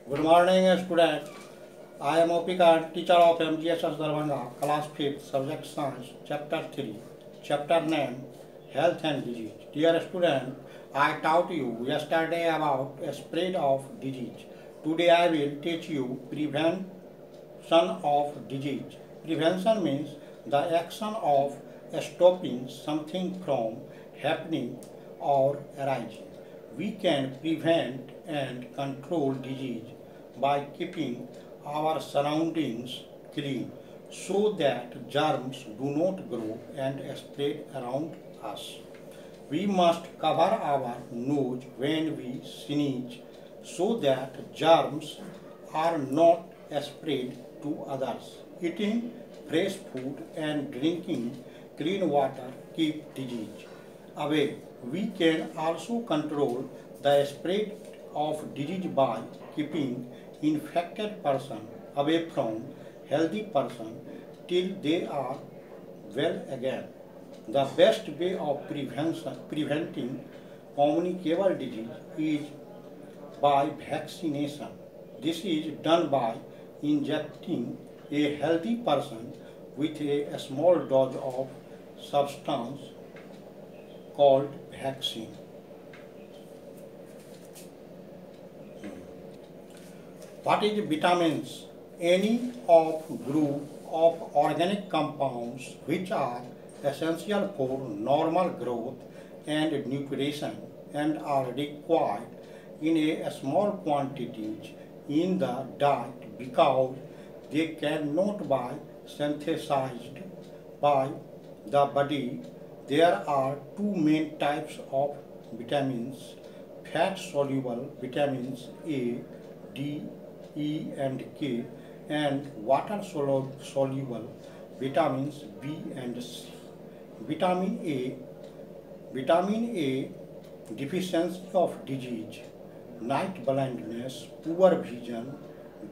Good morning, student. I am Opika, teacher of MGSS Darbhanga, class 5th, subject science, chapter 3, chapter name, health and disease. Dear student, I taught you yesterday about spread of disease. Today I will teach you prevention of disease. Prevention means the action of stopping something from happening or arising. We can prevent and control disease by keeping our surroundings clean so that germs do not grow and spread around us. We must cover our nose when we sneeze so that germs are not spread to others. Eating fresh food and drinking clean water keep disease away. We can also control the spread of disease by keeping infected person away from healthy person till they are well again. The best way of preventing communicable disease is by vaccination. This is done by injecting a healthy person with a small dose of substance called vaccine. What is vitamins? Any of group of organic compounds which are essential for normal growth and nutrition and are required in a small quantities in the diet because they cannot be synthesized by the body. There are two main types of vitamins: fat soluble vitamins A, D, E and K, and water soluble vitamins B and C. Vitamin A, vitamin A deficiency of disease, night blindness, poor vision,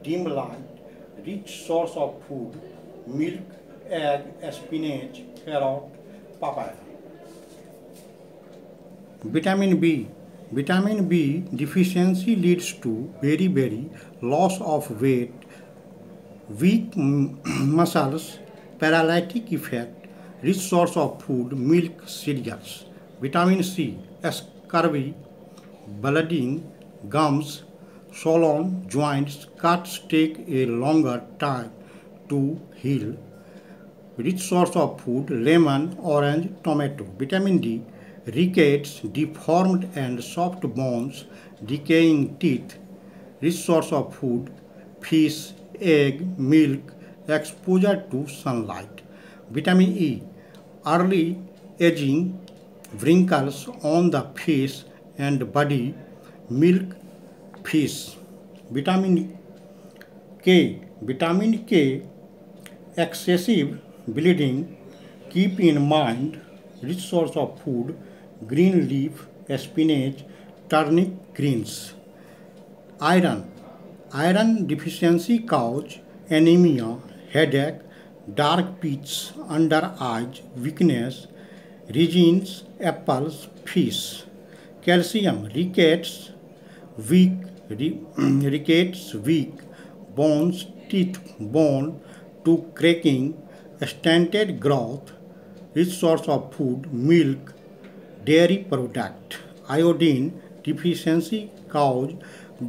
dim light, rich source of food, milk, egg, spinach, carrot, papaya. Vitamin B. Vitamin B deficiency leads to very loss of weight, weak muscles, paralytic effect, rich source of food, milk, cereals. Vitamin C, scurvy, bleeding, gums, swollen joints, cuts take a longer time to heal. Rich source of food, lemon, orange, tomato. Vitamin D, rickets, deformed and soft bones, decaying teeth. Rich source of food, fish, egg, milk, exposure to sunlight. Vitamin E, early aging, wrinkles on the face and body, milk, fish. Vitamin K. Vitamin K, excessive bleeding. Keep in mind rich source of food, green leaf, spinach, turnip greens. Iron. Iron deficiency cause anemia, headache, dark pitch under eyes, weakness, resins, apples, fish. Calcium, weak, rickets, weak, bones, teeth, bone to cracking, stunted growth, rich source of food, milk, dairy product. Iodine deficiency cause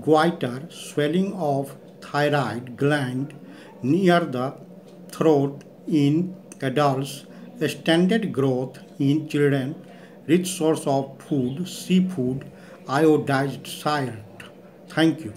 goiter, swelling of thyroid gland near the throat in adults, stunted growth in children, rich source of food, seafood, iodized salt. Thank you.